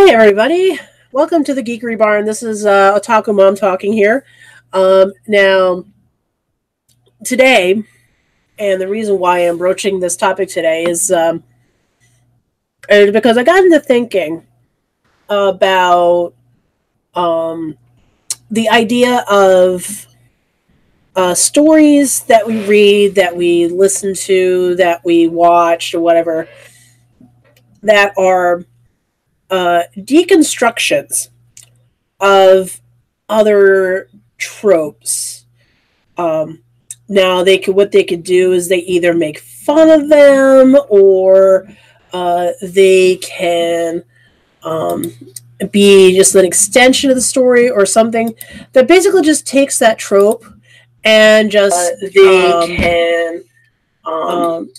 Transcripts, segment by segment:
Hi, everybody. Welcome to the Geekery Barn. This is Otaku Mom talking here. Now, today, and the reason why I'm broaching this topic today is because I got into thinking about the idea of stories that we read, that we listen to, that we watch, or whatever, that are deconstructions of other tropes. Now, what they could do is they either make fun of them, or they can be just an extension of the story, or something that basically just takes that trope and just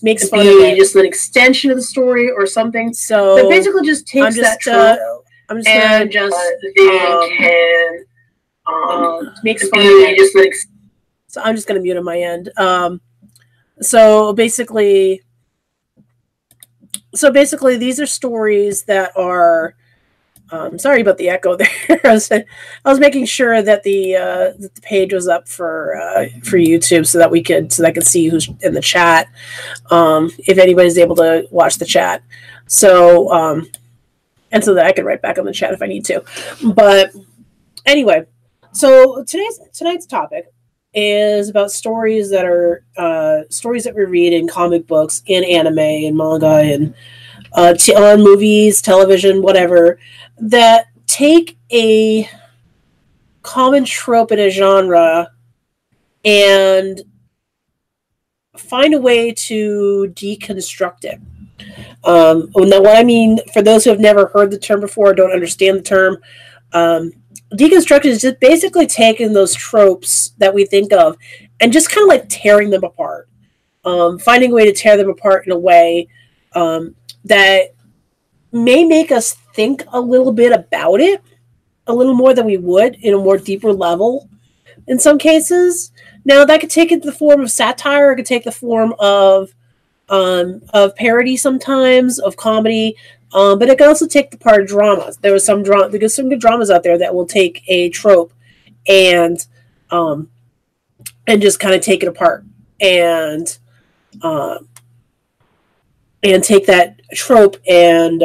makes fun of it. Just an extension of the story or something. So that basically just takes that trope and just makes fun of it. So I'm just going to mute on my end. So basically, these are stories that are. Sorry about the echo there. I was making sure that the page was up for YouTube so that I could see who's in the chat. If anybody's able to watch the chat, so and so that I can write back on the chat if I need to. But anyway, so tonight's topic is about stories that are stories that we read in comic books, in anime, and manga, and on movies, television, whatever, that take a common trope in a genre and find a way to deconstruct it. Now, what I mean, for those who have never heard the term before, don't understand the term, deconstruction is just basically taking those tropes that we think of and just kind of like tearing them apart, finding a way to tear them apart in a way that may make us think a little bit about it, a little more than we would in a more deeper level in some cases. Now, that could take it the form of satire, it could take the form of parody sometimes, of comedy, but it can also take the part of dramas. There's some good dramas out there that will take a trope and just kind of take it apart and take that trope and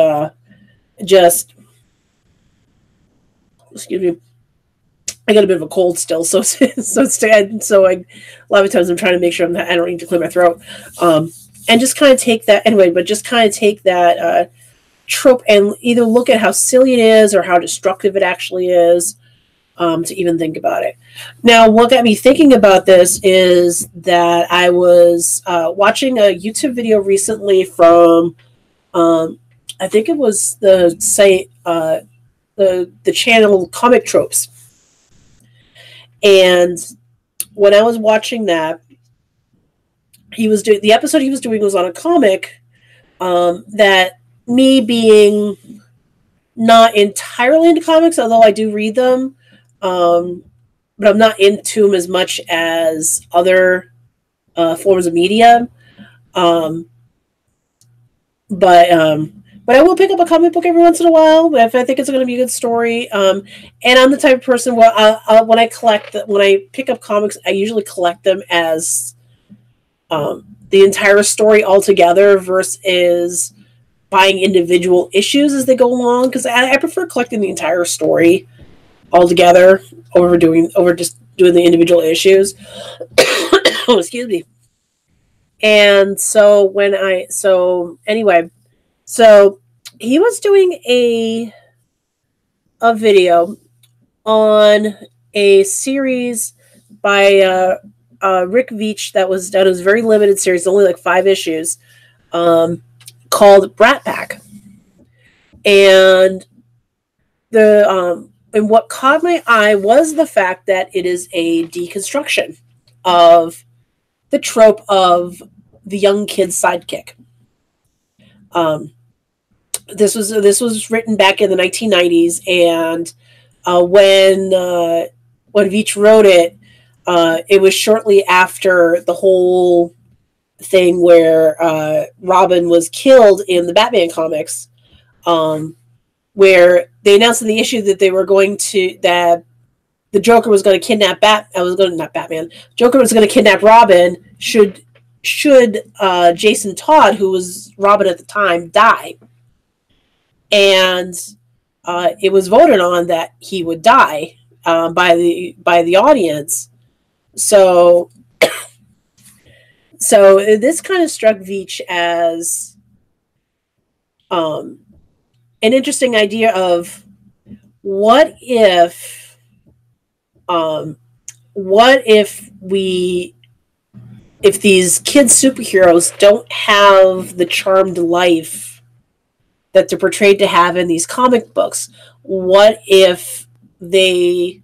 just, excuse me, I got a bit of a cold still, so a lot of times I'm trying to make sure I don't need to clear my throat, and just kind of take that anyway. But just kind of take that trope and either look at how silly it is or how destructive it actually is, to even think about it. Now, what got me thinking about this is that I was watching a YouTube video recently from, I think it was the site, the channel Comic Tropes. And when I was watching that, the episode he was doing was on a comic that, me being not entirely into comics, although I do read them, but I'm not into them as much as other forms of media. But I will pick up a comic book every once in a while if I think it's going to be a good story. And I'm the type of person when I pick up comics, I usually collect them as the entire story altogether versus buying individual issues as they go along, because I prefer collecting the entire story altogether over just doing the individual issues. Oh, excuse me. And so so he was doing a video on a series by Rick Veitch that was done. It was a very limited series, only like 5 issues, called Brat Pack. And and what caught my eye was the fact that it is a deconstruction of the trope of the young kid's sidekick. This was written back in the 1990s, and when Veitch wrote it, it was shortly after the whole thing where Robin was killed in the Batman comics. where they announced in the issue that they were going to that the Joker was going to kidnap Joker was going to kidnap Robin should Jason Todd, who was Robin at the time, die. And it was voted on that he would die by the audience. So this kind of struck Veitch as an interesting idea of what if these kids superheroes don't have the charmed life that they're portrayed to have in these comic books? What if they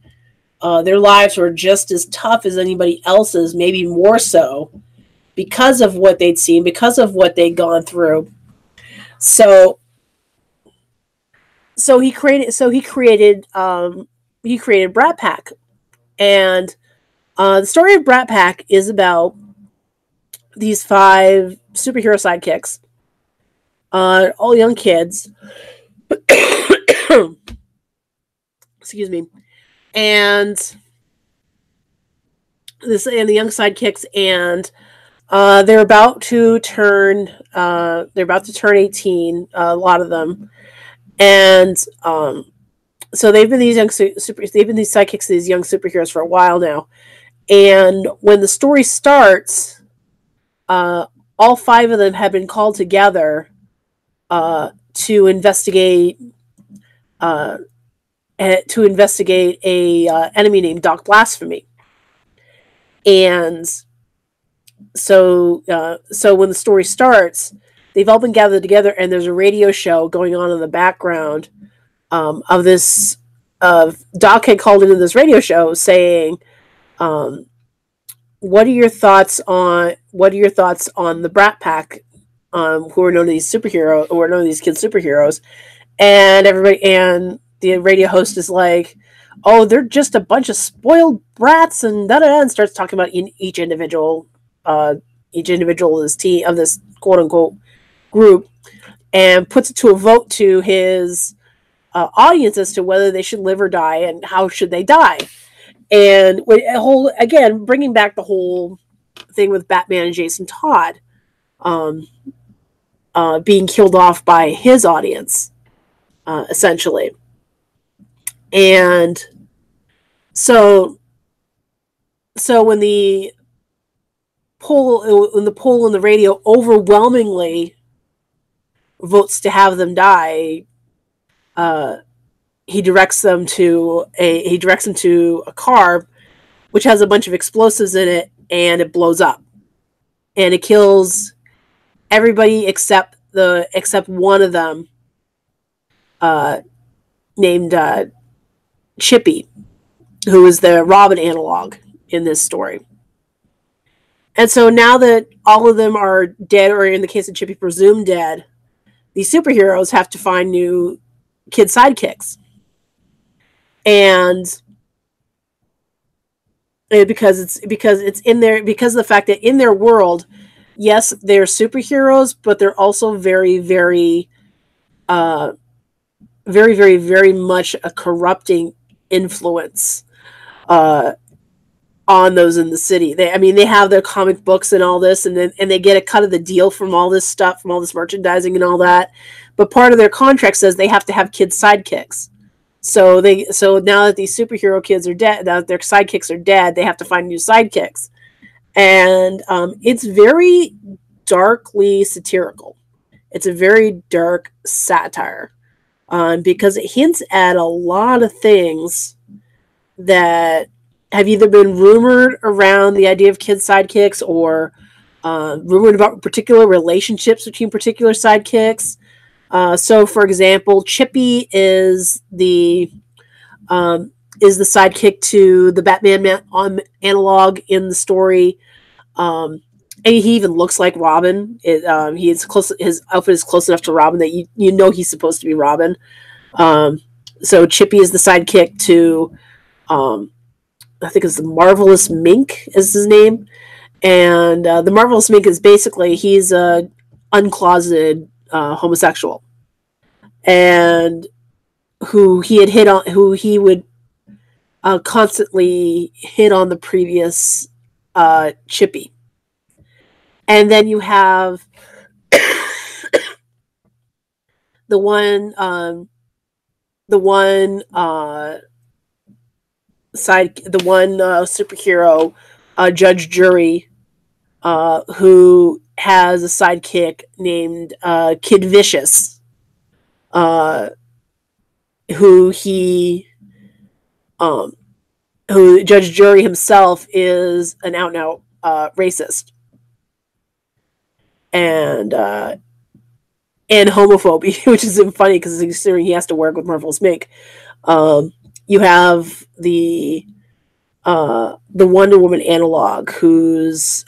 their lives were just as tough as anybody else's, maybe more so, because of what they'd seen, because of what they'd gone through? So he created Brat Pack, and the story of Brat Pack is about these 5 superhero sidekicks, all young kids. Excuse me. And the young sidekicks, and they're about to turn 18, a lot of them. And so they've been these sidekicks, these young superheroes for a while now. And when the story starts, all 5 of them have been called together to investigate a enemy named Doc Blasphemy. And so when the story starts, they've all been gathered together, and there's a radio show going on in the background of this. Doc had called into this radio show saying, "What are your thoughts on the Brat Pack, who are known as these kids superheroes?" And the radio host is like, "Oh, they're just a bunch of spoiled brats," and and starts talking about each individual of this team, of this quote unquote group, and puts it to a vote to his audience as to whether they should live or die and how should they die. And again, bringing back the whole thing with Batman and Jason Todd being killed off by his audience, essentially. And so when the poll in the radio overwhelmingly votes to have them die, he directs them to a car which has a bunch of explosives in it, and it blows up, and it kills everybody except one of them, named Chippy, who is the Robin analog in this story. And so now that all of them are dead, or in the case of Chippy, presumed dead, these superheroes have to find new kid sidekicks. And because of the fact that in their world, yes, they're superheroes, but they're also very, very, very, very, very much a corrupting influence on those in the city. They have their comic books and all this, and they get a cut of the deal from all this stuff, from all this merchandising and all that. But part of their contract says they have to have kid sidekicks. So now that these superhero kids are dead, now that their sidekicks are dead, they have to find new sidekicks. And it's very darkly satirical. It's a very dark satire, because it hints at a lot of things that have either been rumored around the idea of kid sidekicks, or rumored about particular relationships between particular sidekicks. So, for example, Chippy is the sidekick to the Batman analog in the story. And he even looks like Robin. His outfit is close enough to Robin that you know he's supposed to be Robin. So Chippy is the sidekick to, I think it's the Marvelous Mink is his name. And the Marvelous Mink is basically, he's a uncloseted homosexual. And who he had hit on, who he would constantly hit on the previous Chippy. And then you have the one superhero, Judge Jury, who has a sidekick named Kid Vicious, who Judge Jury himself is an out and out racist and homophobe, which is funny because considering he has to work with Marvel's Mink. You have the Wonder Woman analog, whose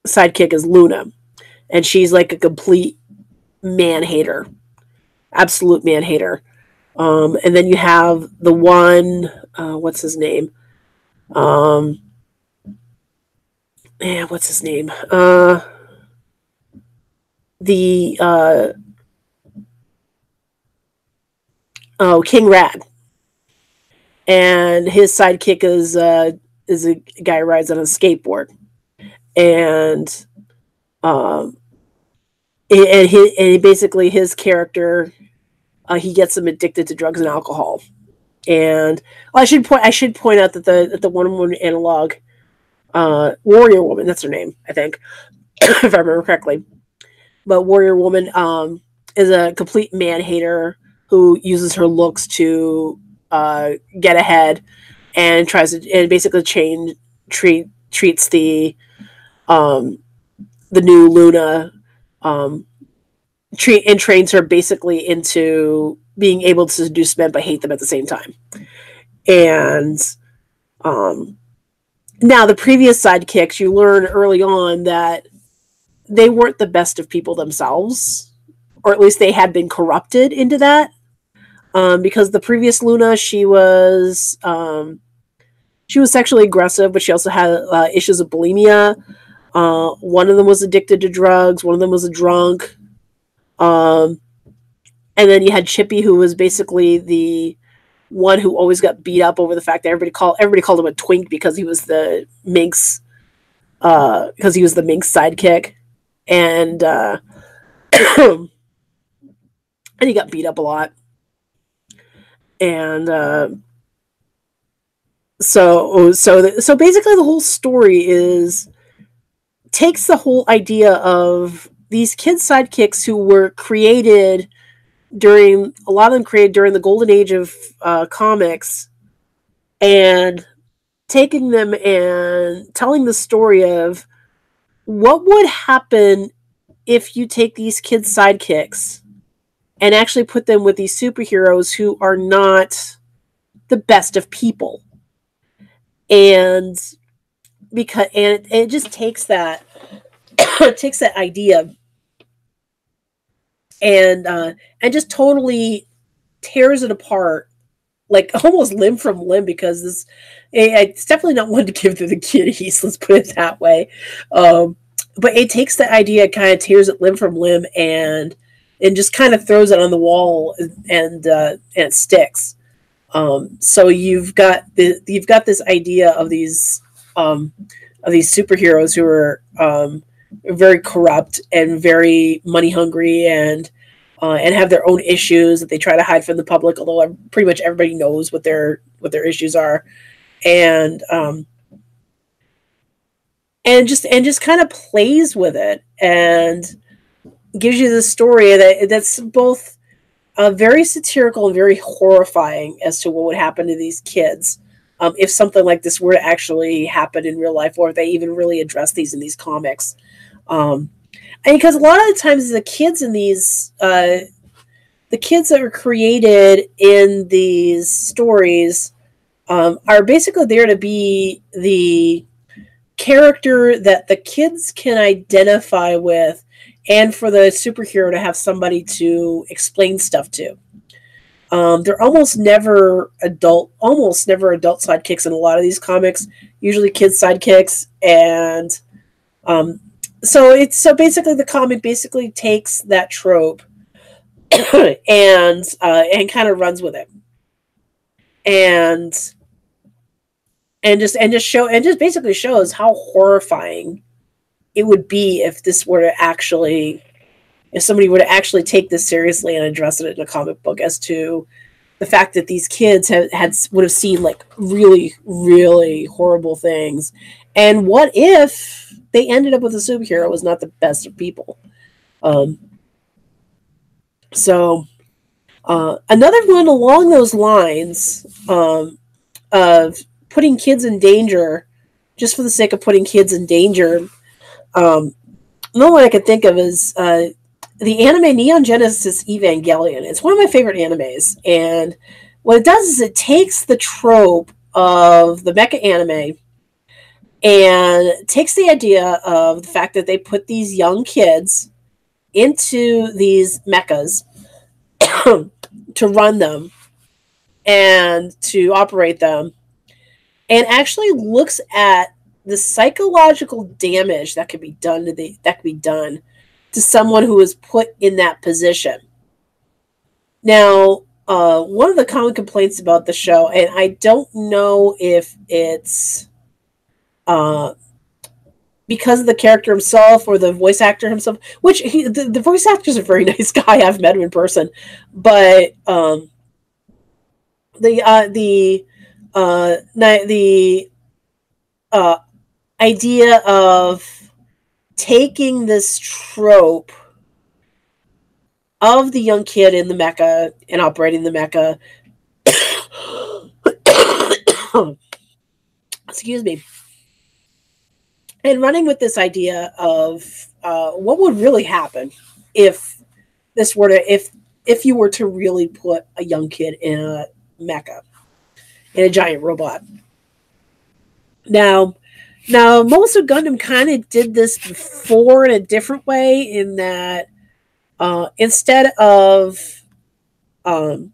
sidekick is Luna, and she's like a complete man hater, absolute man hater. And then you have the one, what's his name? What's his name? King Rad, and his sidekick is a guy who rides on a skateboard, and basically his character, he gets him addicted to drugs and alcohol. And I should point out that the Wonder Woman analog, Warrior Woman, that's her name, I think, if I remember correctly. But Warrior Woman is a complete man hater who uses her looks to get ahead, and basically treats the new Luna, and trains her basically into being able to seduce men but hate them at the same time. And now the previous sidekicks, you learn early on that they weren't the best of people themselves, or at least they had been corrupted into that. Because the previous Luna, she was sexually aggressive, but she also had issues of bulimia. One of them was addicted to drugs. One of them was a drunk. And then you had Chippy, who was basically the one who always got beat up over the fact that everybody called him a twink because he was the Minx, sidekick, and and he got beat up a lot. And so basically the whole story takes the whole idea of these kid sidekicks who were created during the golden age of comics, and taking them and telling the story of what would happen if you take these kid sidekicks and actually put them with these superheroes who are not the best of people. And it just takes that idea and just totally tears it apart, like almost limb from limb, because it's definitely not one to give to the kiddies, let's put it that way. But it takes the idea, kind of tears it limb from limb, and just kind of throws it on the wall, and it sticks. So you've got this idea of these superheroes who are very corrupt and very money hungry, and have their own issues that they try to hide from the public, although pretty much everybody knows what their issues are, and just kind of plays with it and gives you this story that's both very satirical and very horrifying as to what would happen to these kids if something like this were to actually happen in real life, or if they even really address these in these comics. Because a lot of the times the kids in these, the kids that are created in these stories are basically there to be the character that the kids can identify with, and for the superhero to have somebody to explain stuff to. They're almost never adult sidekicks in a lot of these comics, usually kid sidekicks. And so basically the comic basically takes that trope and kind of runs with it, and just basically shows how horrifying it would be if this were to actually, if somebody were to actually take this seriously and address it in a comic book, as to the fact that these kids would have seen like really, really horrible things. And what if they ended up with a superhero who was not the best of people? So another one along those lines of putting kids in danger just for the sake of putting kids in danger. Another one I could think of is the anime Neon Genesis Evangelion. It's one of my favorite animes, and what it does is it takes the trope of the mecha anime and takes the idea of the fact that they put these young kids into these mechas to run them and to operate them, and actually looks at the psychological damage that could be done to someone who is put in that position. Now, one of the common complaints about the show, and I don't know if it's because of the character himself or the voice actor himself, which the voice actor is a very nice guy. I've met him in person, but the idea of taking this trope of the young kid in the mecha and operating the mecha, excuse me, and running with this idea of what would really happen if this were to, if you were to really put a young kid in a mecha, in a giant robot. Now Mobile Suit Gundam kind of did this before in a different way, in that instead of around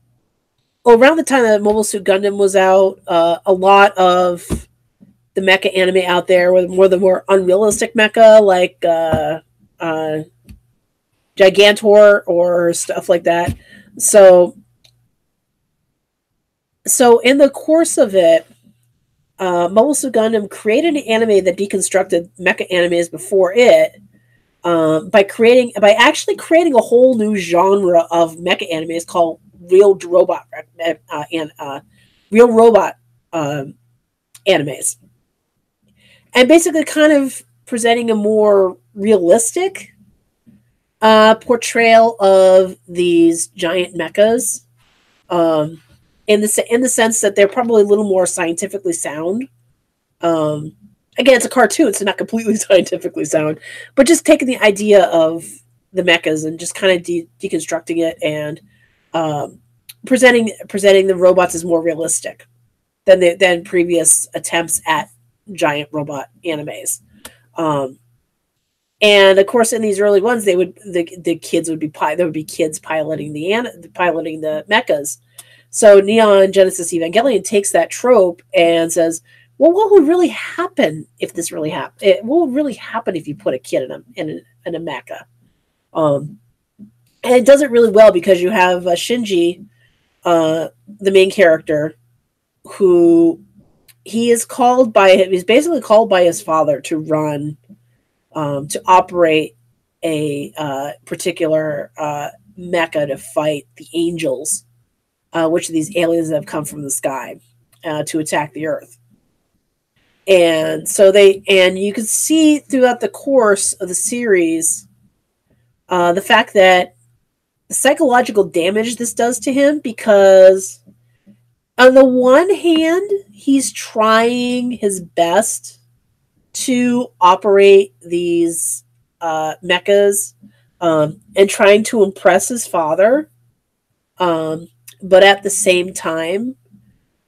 the time that Mobile Suit Gundam was out, a lot of the mecha anime out there were the more unrealistic mecha, like Gigantor or stuff like that. So in the course of it, Mobile Suit Gundam created an anime that deconstructed mecha animes before it, by actually creating a whole new genre of mecha animes called real robot animes, and basically kind of presenting a more realistic portrayal of these giant mechas. In the sense that they're probably a little more scientifically sound. Again, it's a cartoon, so not completely scientifically sound, but just taking the idea of the mechas and just kind of deconstructing it, and presenting the robots as more realistic than previous attempts at giant robot animes. And of course, in these early ones, the kids would be kids piloting the mechas. So Neon Genesis Evangelion takes that trope and says, well, what would really happen if this really happened? What would really happen if you put a kid in a mecha? And it does it really well, because you have Shinji, the main character, who he's basically called by his father to run, to operate a particular mecha to fight the angels, which are these aliens that have come from the sky to attack the Earth. And so you can see throughout the course of the series the fact that the psychological damage this does to him, because on the one hand, he's trying his best to operate these mechas and trying to impress his father. But at the same time,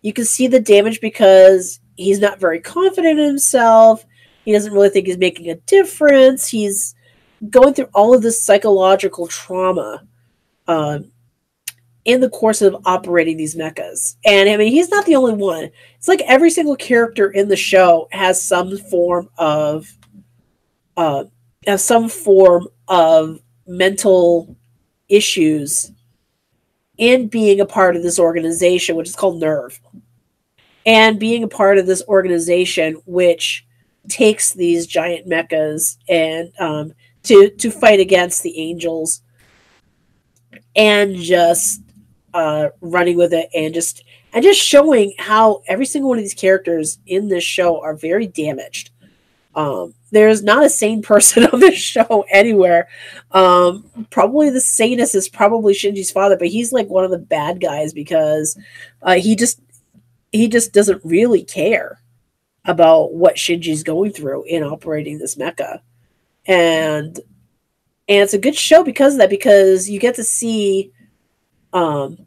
you can see the damage, because he's not very confident in himself. He doesn't really think he's making a difference. He's going through all of this psychological trauma in the course of operating these mechas. And I mean, he's not the only one. It's like every single character in the show has some form of mental issues in being a part of this organization, which is called Nerve, and being a part of this organization, which takes these giant mechas and to fight against the angels, and just running with it, and just showing how every single one of these characters in this show are very damaged. There's not a sane person on this show anywhere. Probably the sanest is probably Shinji's father, but he's like one of the bad guys because he just doesn't really care about what Shinji's going through in operating this mecha. And it's a good show because of that, because you get to see what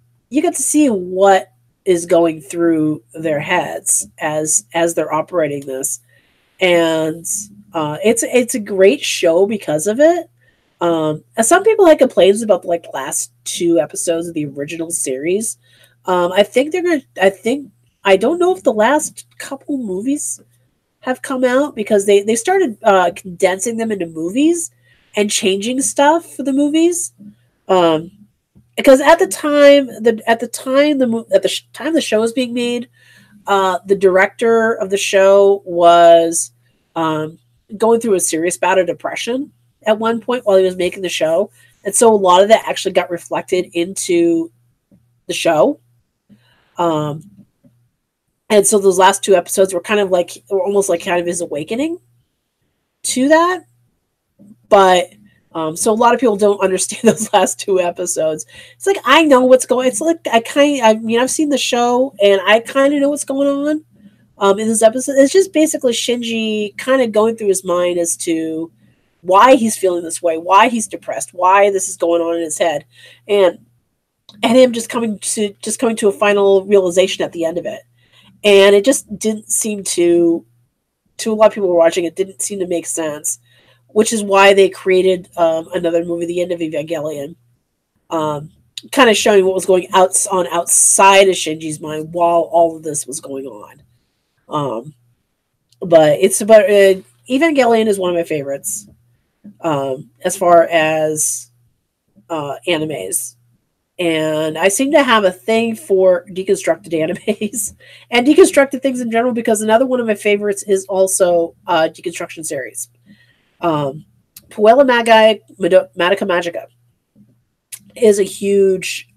is going through their heads as they're operating this. And it's a great show because of it. And some people had complaints about the last 2 episodes of the original series. I don't know if the last couple movies have come out, because they started condensing them into movies and changing stuff for the movies. Because at the time the show was being made, the director of the show was going through a serious bout of depression at one point while he was making the show, and so a lot of that actually got reflected into the show. And so those last 2 episodes were almost like kind of his awakening to that. But so a lot of people don't understand those last 2 episodes. It's like, I know what's going. It's like I've seen the show and I kind of know what's going on in this episode. It's just basically Shinji kind of going through his mind as to why he's feeling this way, why he's depressed, why this is going on in his head, and him just coming to a final realization at the end of it. And it just didn't seem to a lot of people who were watching it, didn't seem to make sense, which is why they created another movie, The End of Evangelion, kind of showing what was going outside of Shinji's mind while all of this was going on. But it's about Evangelion is one of my favorites as far as animes. And I seem to have a thing for deconstructed animes and deconstructed things in general, because another one of my favorites is also Deconstruction series. Puella Magi Madoka Magica is a huge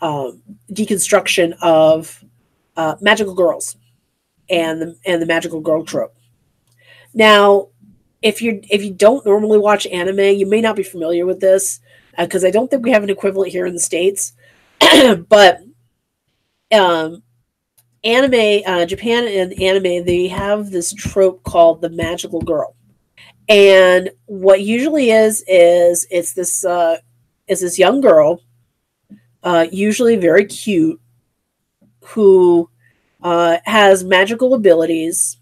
deconstruction of magical girls and the magical girl trope. Now, if you don't normally watch anime, you may not be familiar with this, because I don't think we have an equivalent here in the States. But anime, Japan and anime, they have this trope called the magical girl. And what usually is it's this young girl, usually very cute, who has magical abilities,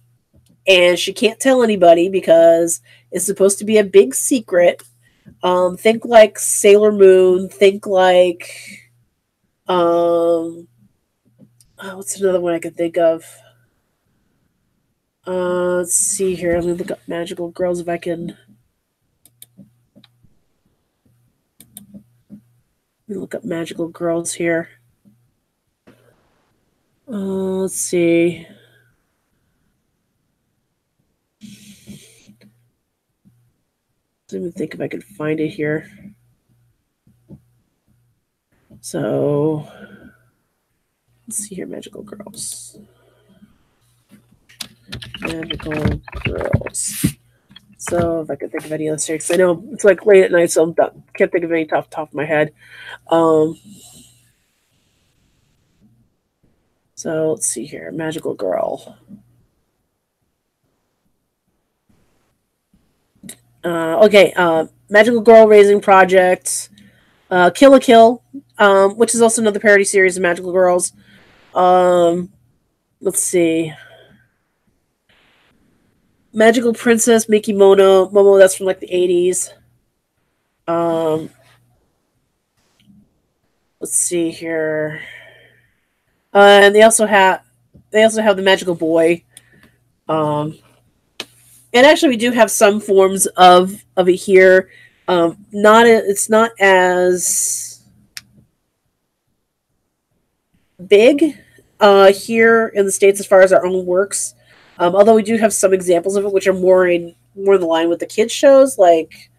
and she can't tell anybody because it's supposed to be a big secret. Think like Sailor Moon. Think like what's another one I could think of? Let's see here. Let me look up magical girls if I can. Let me look up magical girls here. Let's see. Let me think if I can find it here. So, let's see here, magical girls. Magical girls. So, if I could think of any other series, I know it's like late at night, so I'm done. Can't think of any off the top of my head. So let's see here, magical girl. Magical Girl Raising Project, Kill la Kill, which is also another parody series of Magical Girls. Let's see. Magical Princess Miki Momo, that's from like the 80s. Let's see here. And they also have the Magical Boy. And actually, we do have some forms of it here. It's not as big here in the States as far as our own works. Although we do have some examples of it, which are more in the line with the kids shows, like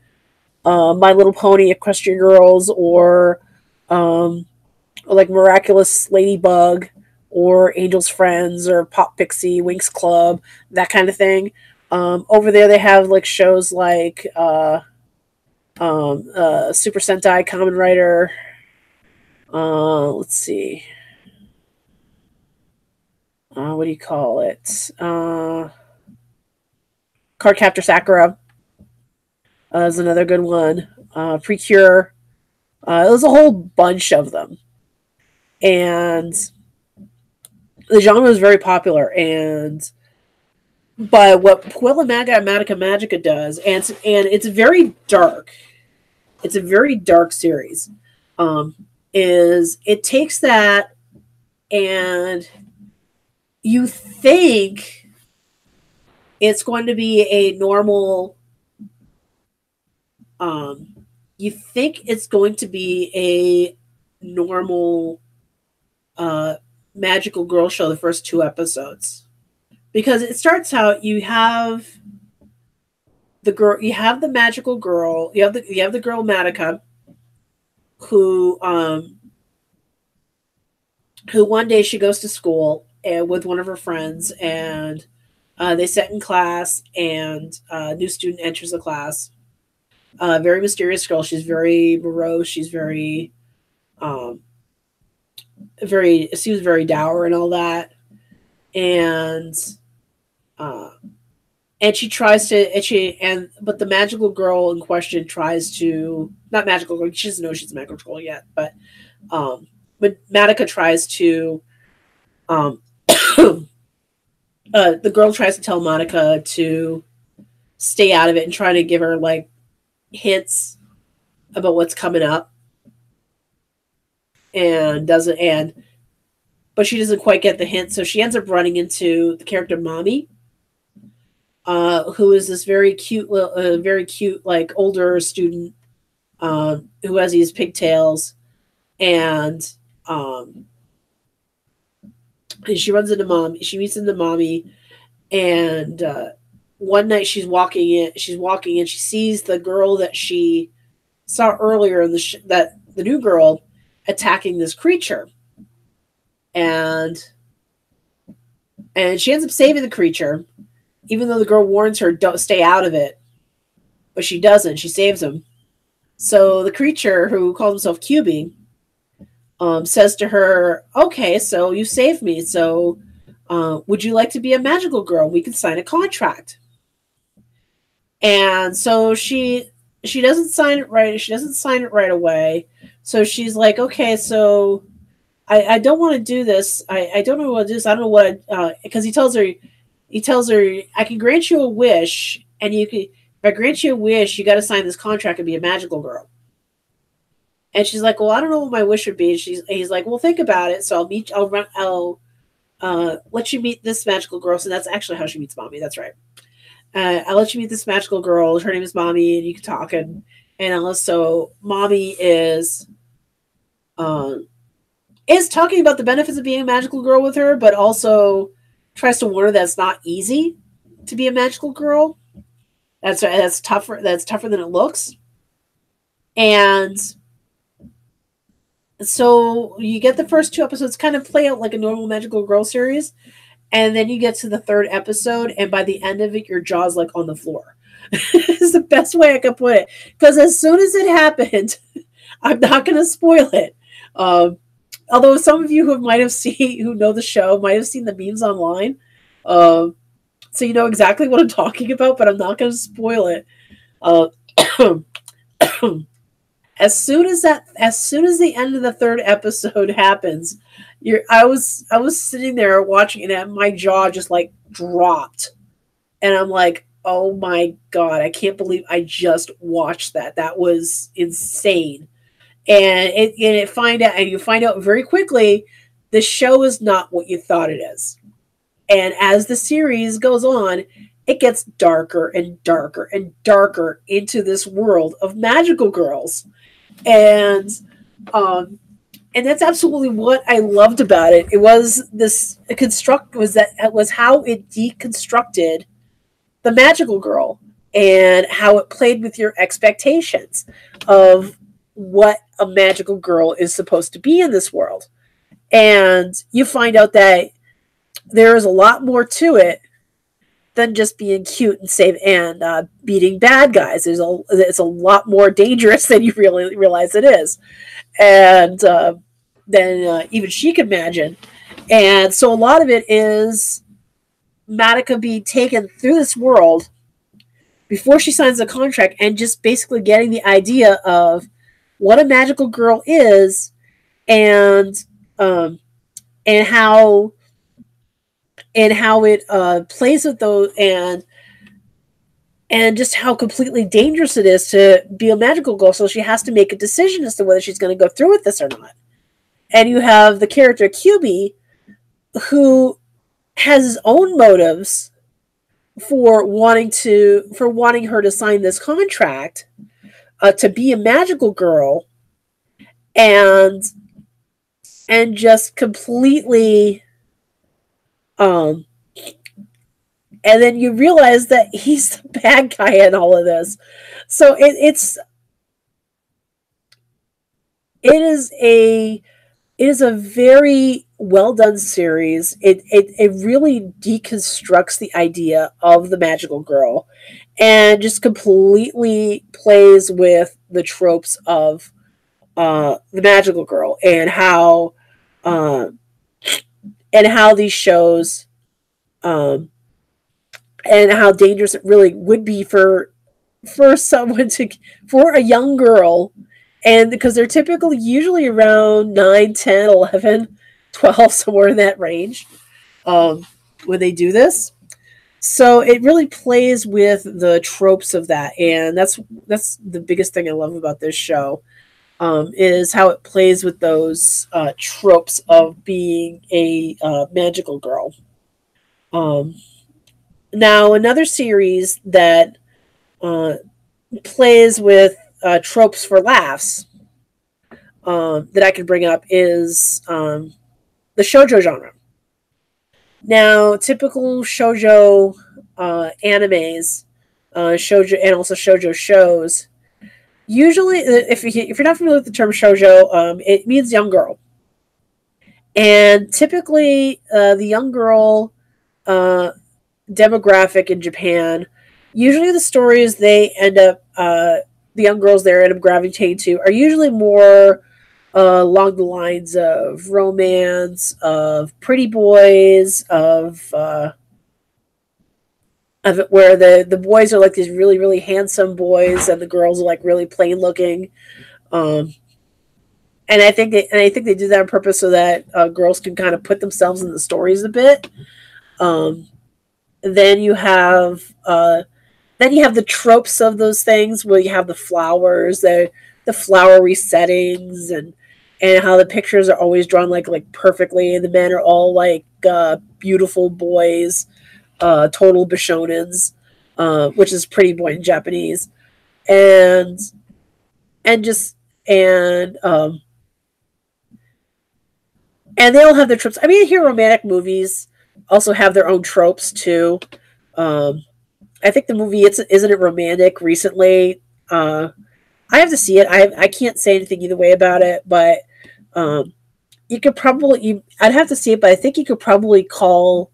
My Little Pony, Equestrian Girls, um, or like Miraculous Ladybug, or Angel's Friends, or Pop Pixie, Winx Club, that kind of thing. Over there, they have like shows like Super Sentai, Kamen Rider. Let's see. What do you call it? Cardcaptor Sakura is another good one. Precure. There's a whole bunch of them, and the genre is very popular. And but what Puella Magica Magica does, and it's very dark. It's a very dark series. Um, is it takes that, and you think it's going to be a normal. You think it's going to be a normal magical girl show the first two episodes, because it starts out, you have the girl, you have the magical girl, you have the girl Madoka, who one day she goes to school and with one of her friends, and they sit in class, and a new student enters the class. Very mysterious girl. She's very morose. She's um, very. She was very dour and all that, and uh, and she tries to, but the magical girl in question tries to, not magical girl. She doesn't know she's a magical girl yet, but Madoka tries to, um, the girl tries to tell Monica to stay out of it and try to give her like hints about what's coming up, and doesn't, and but she doesn't quite get the hint, so she ends up running into the character Mommy, who is this very cute like older student, who has these pigtails, and and she runs into Mom. She meets into Mommy, and one night she's walking and she sees the girl that she saw earlier in that the new girl attacking this creature, and she ends up saving the creature, even though the girl warns her, don't stay out of it, but she doesn't. She saves him. So the creature, who calls himself QB, says to her, "Okay, so you saved me. So would you like to be a magical girl? We can sign a contract." And so she doesn't sign it right. She doesn't sign it right away. So she's like, "Okay, so I don't want to do this. I don't know what to do this. I don't know what," because he tells her, "I can grant you a wish, and you can, if I grant you a wish, you got to sign this contract and be a magical girl." And she's like, "Well, I don't know what my wish would be." And he's like, "Well, think about it. So I'll let you meet this magical girl." So that's actually how she meets Mommy. That's right. I'll let you meet this magical girl. Her name is Mommy, and you can talk. And also, Mommy is talking about the benefits of being a magical girl with her, but also tries to warn her that it's not easy to be a magical girl. That's tougher. That's tougher than it looks. And so you get the first two episodes kind of play out like a normal magical girl series, and then you get to the third episode, and by the end of it, your jaw's like on the floor. It's the best way I could put it, because as soon as it happened, I'm not going to spoil it. Although some of you who know the show might have seen the memes online, so you know exactly what I'm talking about. But I'm not going to spoil it. As soon as the end of the third episode happens, I was sitting there watching it, and my jaw just like dropped, and I'm like, "Oh my god, I can't believe I just watched that. That was insane." And you find out very quickly the show is not what you thought it is. And as the series goes on, it gets darker and darker and darker into this world of magical girls. And And that's absolutely what I loved about it. It was this construct was that it was how it deconstructed the magical girl and how it played with your expectations of what a magical girl is supposed to be in this world. And you find out that there is a lot more to it than just being cute and save and beating bad guys. It's a lot more dangerous than you really realize it is, and than even she could imagine. And so a lot of it is Madoka being taken through this world before she signs the contract, and just basically getting the idea of what a magical girl is, and um, and how it plays with those, and just how completely dangerous it is to be a magical girl. So she has to make a decision as to whether she's going to go through with this or not. And you have the character Kyubi, who has his own motives for wanting her to sign this contract to be a magical girl, and just completely and then you realize that he's the bad guy in all of this. So it is a very well done series. It really deconstructs the idea of the magical girl, and just completely plays with the tropes of the magical girl, and how these shows and how dangerous it really would be for someone for a young girl. And because they're typically usually around 9, 10, 11, 12, somewhere in that range when they do this. So it really plays with the tropes of that. And that's the biggest thing I love about this show, is how it plays with those tropes of being a magical girl. Now, another series that plays with tropes for laughs that I could bring up is the shoujo genre. Now, typical shoujo animes, shoujo, and also shoujo shows. Usually, if you're not familiar with the term shoujo, it means young girl, and typically the young girl demographic in Japan, usually the stories they end up the young girls there end up gravitating to are usually more along the lines of romance, of pretty boys, of it where the boys are like these really, really handsome boys, and the girls are like really plain looking. And I think they do that on purpose so that girls can kind of put themselves in the stories a bit. Then you have the tropes of those things, where you have the flowers, the flowery settings, and how the pictures are always drawn like perfectly, and the men are all like beautiful boys, total bishonens, which is pretty boy in Japanese, and they all have their tropes. I mean, here romantic movies also have their own tropes too. I think the movie Isn't It Romantic recently. I have to see it. I can't say anything either way about it, but you could probably I'd have to see it, but I think you could probably call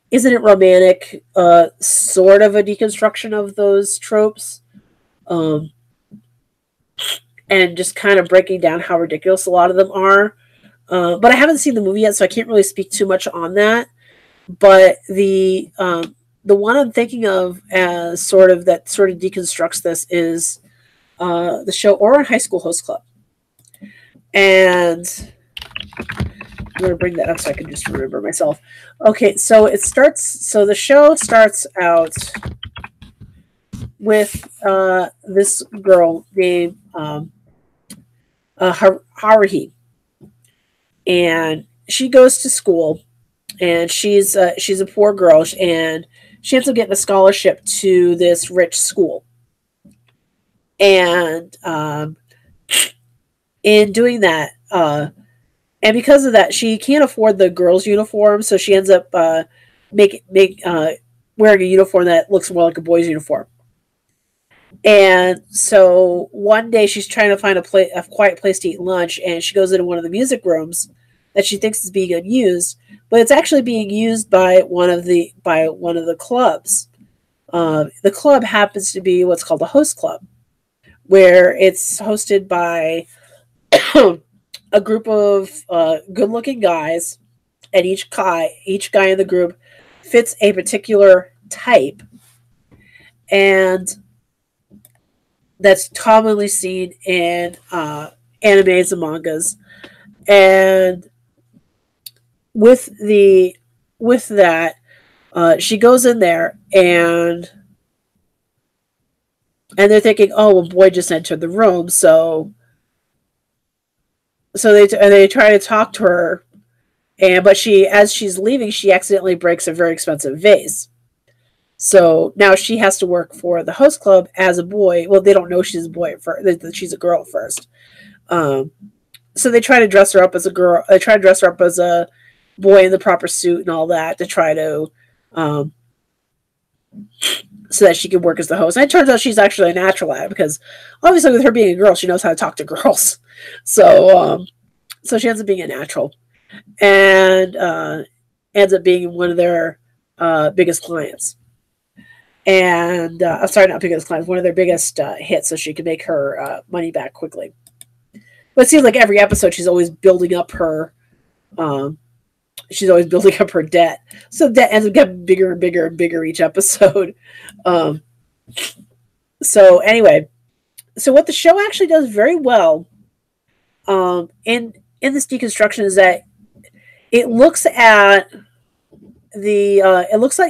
Isn't It Romantic sort of a deconstruction of those tropes, and just kind of breaking down how ridiculous a lot of them are. But I haven't seen the movie yet, so I can't really speak too much on that. But the one I'm thinking of as sort of deconstructs this is the show Ouran High School Host Club. And I'm going to bring that up so I can just remember myself. Okay, so the show starts out with this girl named Haruhi. And she goes to school, and she's a poor girl, and she ends up getting a scholarship to this rich school. And in doing that, And because of that, she can't afford the girls' uniform, so she ends up wearing a uniform that looks more like a boy's uniform. And so one day she's trying to find a quiet place to eat lunch, and she goes into one of the music rooms that she thinks is being unused, but it's actually being used by one of the clubs. The club happens to be what's called a host club, where it's hosted by a group of good-looking guys, and each guy in the group fits a particular type, and that's commonly seen in animes and mangas. And with the with that, she goes in there, and they're thinking, oh, a boy just entered the room, so they try to talk to her, but as she's leaving, she accidentally breaks a very expensive vase. So now she has to work for the host club as a boy. Well, they don't know she's a boy at first; that she's a girl at first. Um, so they try to dress her up as a girl. They try to dress her up as a boy in the proper suit and all that to try to, so that she can work as the host. And it turns out she's actually a natural at it because, obviously, with her being a girl, she knows how to talk to girls. So she ends up being a natural, and ends up being one of their biggest clients. And I'm sorry, not biggest clients, one of their biggest hits, so she can make her money back quickly. But it seems like every episode she's always building up her debt. So debt ends up getting bigger and bigger and bigger each episode. So anyway, so what the show actually does very well in this deconstruction is that it looks at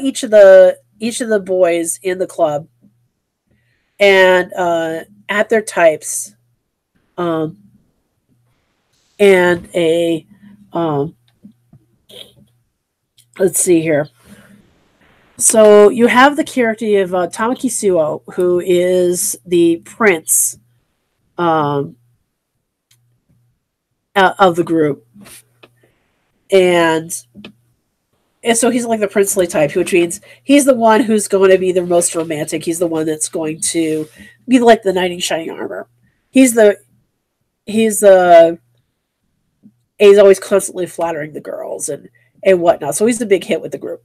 each of the boys in the club and at their types, and let's see here. So you have the character of Tamaki Suo, who is the prince of the group, and so he's like the princely type, which means he's the one who's going to be the most romantic. He's the one that's going to be like the knight in shining armor. He's always constantly flattering the girls and whatnot. So he's the big hit with the group.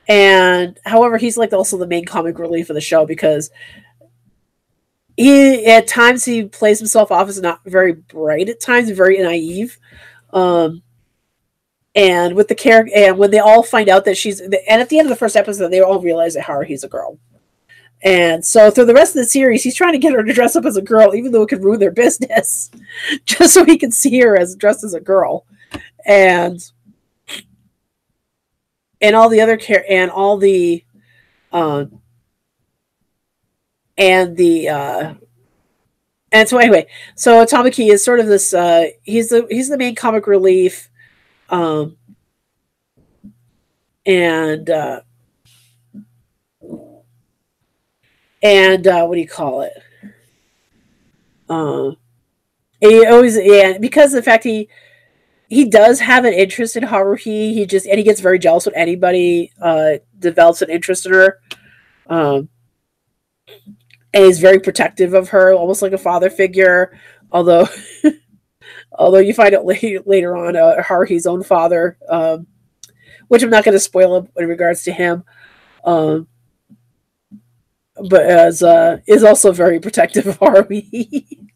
And however, he's like also the main comic relief of the show because at times he plays himself off as not very bright, at times very naive. And with the character, and when they all find out that and at the end of the first episode, they all realize that Haruhi's a girl. And so through the rest of the series, he's trying to get her to dress up as a girl, even though it could ruin their business, just so he can see her as dressed as a girl. And all the other and so anyway, so Tamaki is sort of this. He's the main comic relief, and what do you call it? He always, because of the fact he does have an interest in Haruhi. He gets very jealous when anybody develops an interest in her. And he's very protective of her, almost like a father figure. Although you find out later on, Haruhi's own father, which I'm not going to spoil in regards to him, but is also very protective of Haruhi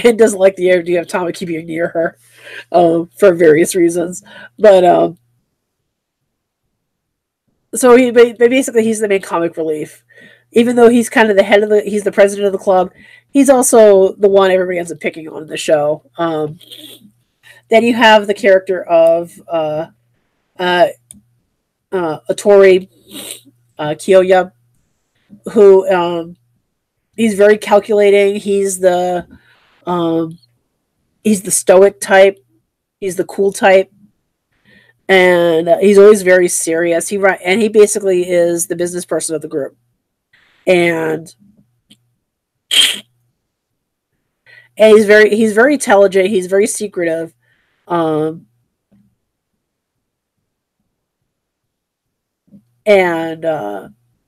and doesn't like the idea of Tamaki being near her for various reasons. But so basically he's the main comic relief. Even though he's kind of he's the president of the club, he's also the one everybody ends up picking on in the show. Then you have the character of Otori Kyoya, who he's very calculating. He's the stoic type. He's the cool type, and he's always very serious. He basically is the business person of the group. And he's very intelligent. He's very secretive, Um, and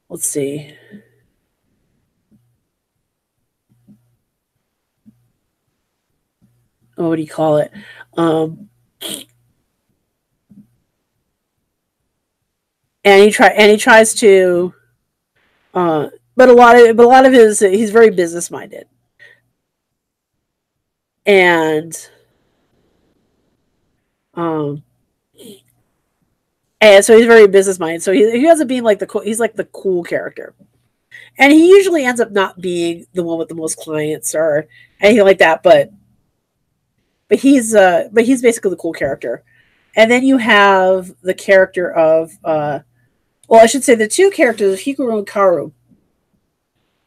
let's see. Oh, what do you call it? Um, and he tries to, uh, but a lot of his he's very business minded, and um, and so he's very business minded. So he ends up being like he's like the cool character, and he usually ends up not being the one with the most clients or anything like that. But he's basically the cool character. And then you have the character of well, I should say the two characters, Hikaru and Karu,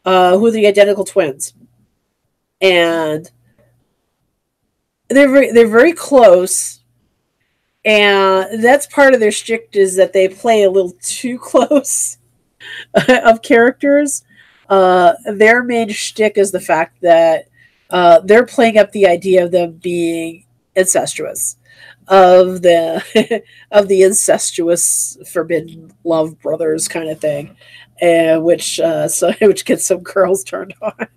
who are the identical twins, and they're very close. And that's part of their shtick is that they play a little too close of characters. Their main shtick is the fact that they're playing up the idea of them being incestuous, of the of the incestuous forbidden love brothers kind of thing, and which gets some girls turned on.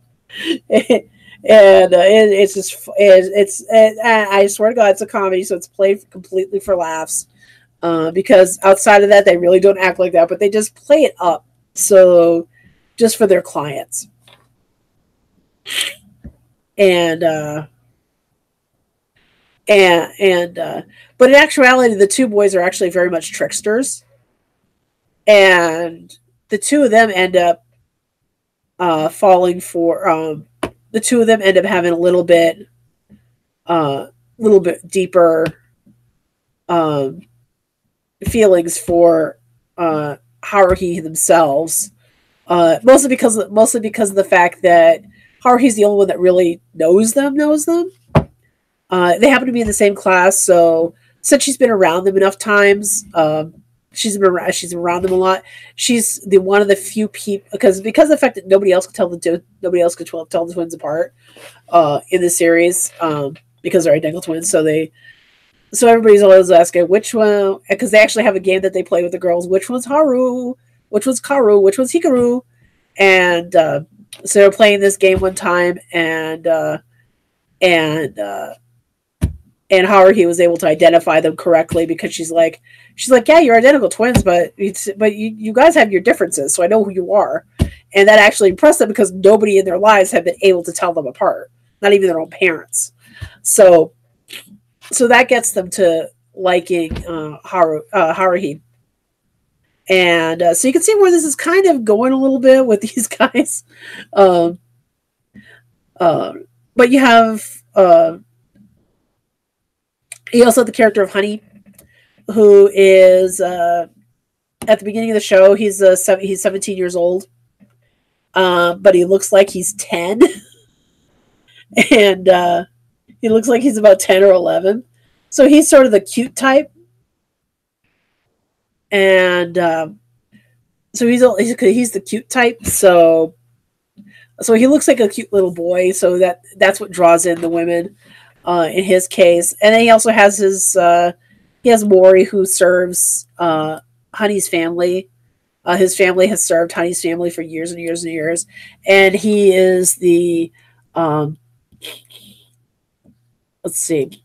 And it's just I swear to God, it's a comedy, so it's played completely for laughs. Because outside of that, they really don't act like that, but they just play it up so just for their clients. And but in actuality, the two boys are actually very much tricksters, and the two of them end up falling for the two of them end up having a little bit deeper um, feelings for Haruhi themselves, mostly because of the fact that Haruhi's the only one that really knows them. They happen to be in the same class, so since she's been around them enough times, she's around them a lot. She's the one of the few people because of the fact that nobody else could tell the twins apart in the series because they're identical twins. So everybody's always asking which one, because they actually have a game that they play with the girls. Which one's Haru? Which one's Karu? Which one's Hikaru? And so they're playing this game one time, and and Haruhi was able to identify them correctly because she's like, yeah, you're identical twins, but you guys have your differences, so I know who you are, and that actually impressed them because nobody in their lives had been able to tell them apart, not even their own parents. So that gets them to liking Haruhi, and so you can see where this is kind of going a little bit with these guys. Um, uh, but you also have the character of Honey, who is at the beginning of the show he's 17 years old, but he looks like he's 10, and he looks like he's about 10 or 11. So he's sort of the cute type, and so he's the cute type. So he looks like a cute little boy. So that's what draws in the women in his case. And then he also has he has Mori, who serves Honey's family. His family has served Honey's family for years and years and years, and he is the let's see,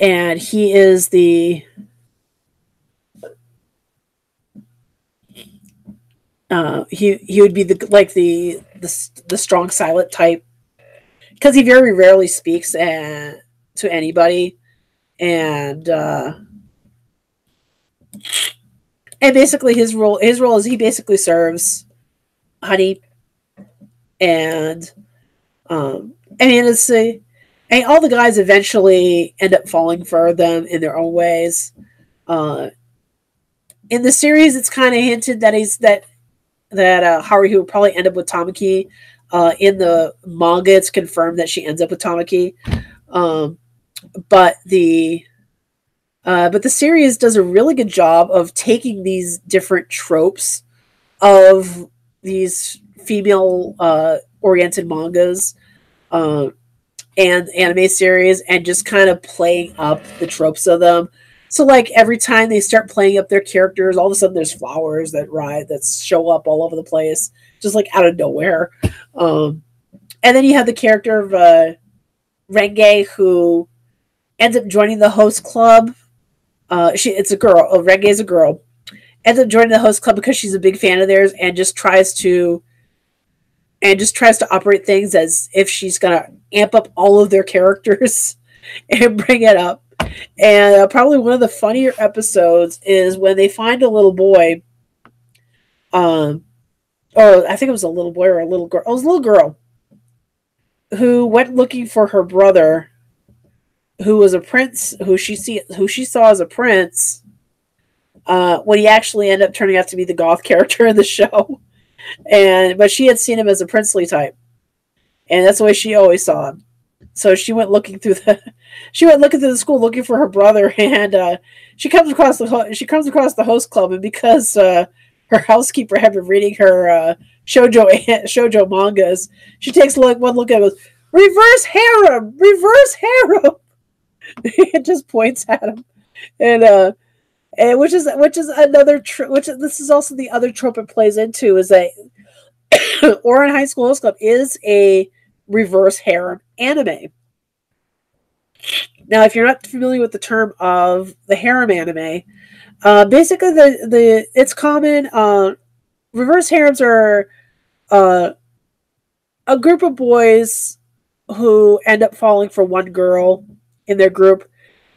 and he is the he would be the strong silent type because he very rarely speaks to anybody, and basically his role is he basically serves Honey, and I mean and all the guys eventually end up falling for them in their own ways. In the series, it's kind of hinted that Haruhi will probably end up with Tamaki. In the manga, it's confirmed that she ends up with Tamaki. But the series does a really good job of taking these different tropes of these female oriented mangas, and anime series, and just kind of playing up the tropes of them. So like every time they start playing up their characters, all of a sudden there's flowers that show up all over the place, just like out of nowhere. Um, and then you have the character of Renge, who ends up joining the host club. It's a girl. Renge is a girl. Ends up joining the host club because she's a big fan of theirs, and just tries to operate things as if she's gonna amp up all of their characters and bring it up. And probably one of the funnier episodes is when they find a little boy, or I think it was a little boy or a little girl. Oh, it was a little girl who went looking for her brother, who was a prince, who she saw as a prince, when he actually ended up turning out to be the goth character in the show. But she had seen him as a princely type, and that's the way she always saw him. So she went looking through the school looking for her brother, and she comes across the host club, and because her housekeeper had been reading her shoujo mangas, she takes one look at him and goes, reverse harem, and just points at him, and which is another this is also the other trope it plays into, is that Ouran High School Host Club is a reverse harem anime. Now, if you're not familiar with the term of the harem anime, basically it's common. Reverse harems are a group of boys who end up falling for one girl in their group,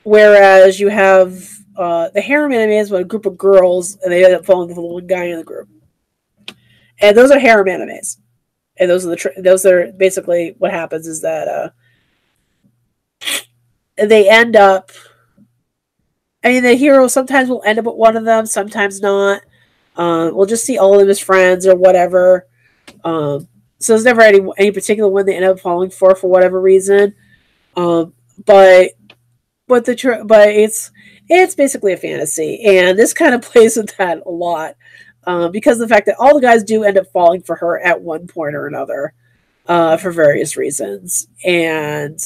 whereas you have the harem anime is a group of girls and they end up falling for one guy in the group, and those are harem animes. And those are basically what happens, is that they end up. I mean, the hero sometimes will end up with one of them, sometimes not. We'll just see all of them as friends or whatever. So there's never any particular one they end up falling for whatever reason. But it's basically a fantasy, and this kind of plays with that a lot. Because of the fact that all the guys do end up falling for her at one point or another, for various reasons. And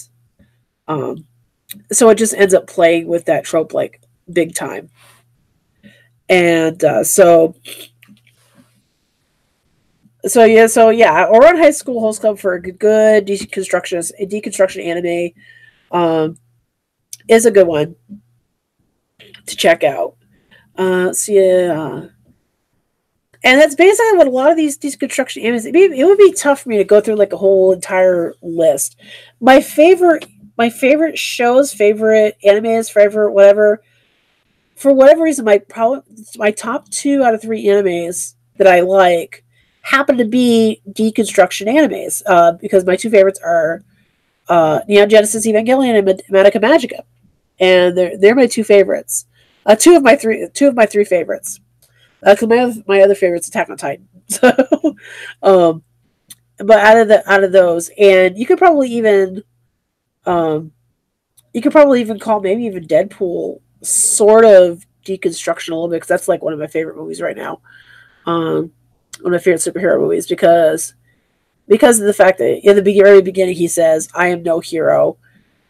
so it just ends up playing with that trope like big time. And so Ouran High School Host Club, for a good deconstruction anime, is a good one to check out. And that's basically what a lot of these deconstruction animes. It would be tough for me to go through like a whole entire list. My favorite shows, favorite animes, favorite whatever. For whatever reason, my top 2 out of 3 animes that I like happen to be deconstruction animes, because my 2 favorites are Neon Genesis Evangelion and Madoka Magica, and they're my 2 favorites. Two of my 3 favorites. Because my other favorite's Attack on Titan. So, but out of those, and you could probably even call maybe even Deadpool sort of deconstruction a little bit, because that's like one of my favorite movies right now. One of my favorite superhero movies, because of the fact that in the very beginning he says, "I am no hero,"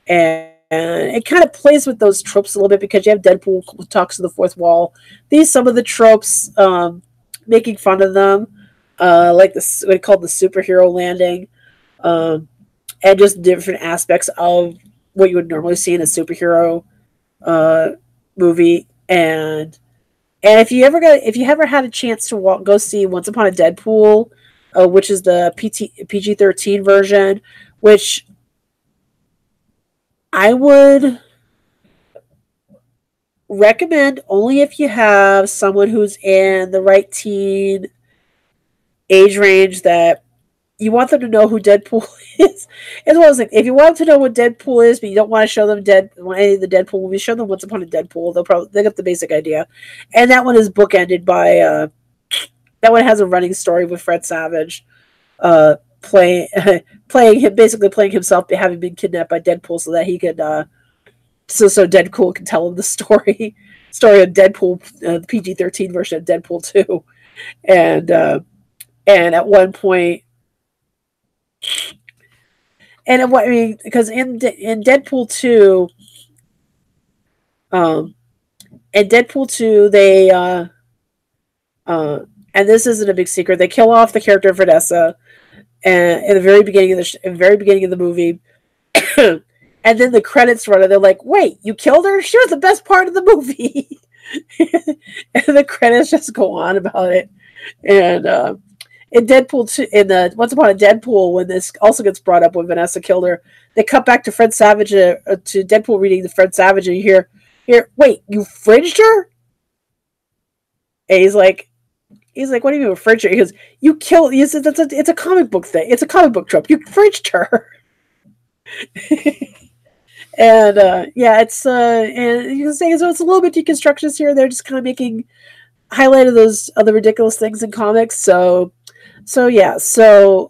and it kind of plays with those tropes a little bit, because you have Deadpool who talks to the fourth wall. Some of the tropes, making fun of them, like what they called the superhero landing, and just different aspects of what you would normally see in a superhero movie. And if you ever had a chance to go see Once Upon a Deadpool, which is the PG-13 version, which I would recommend only if you have someone who's in the right teen age range, that you want them to know who Deadpool is. As well as, like, if you want them to know what Deadpool is, but you don't want to show them any of the Deadpool movies, show them Once Upon a Deadpool. They'll get the basic idea. And that one is bookended by that one has a running story with Fred Savage playing himself having been kidnapped by Deadpool, so that he could so Deadpool can tell him the story of Deadpool, the PG-13 version of Deadpool 2. And at one point And what I mean, because in Deadpool 2, in Deadpool 2, they and this isn't a big secret, they kill off the character of Vanessa, and in the very beginning of the movie. And then the credits run, and they're like, "Wait, you killed her? She was the best part of the movie." And the credits just go on about it. And in Deadpool 2, in the Once Upon a Deadpool, when this also gets brought up when Vanessa killed her, they cut back to Fred Savage to Deadpool reading the Fred Savage, and you hear, "Wait, you fringed her?" And he's like, "What do you mean fringed her?" He goes, "You killed." He said, "It's a comic book thing. It's a comic book trope. You fringed her." And yeah, it's and you can say so. It's a little bit deconstructionist here. They're just kind of making highlight of those other ridiculous things in comics. So yeah, so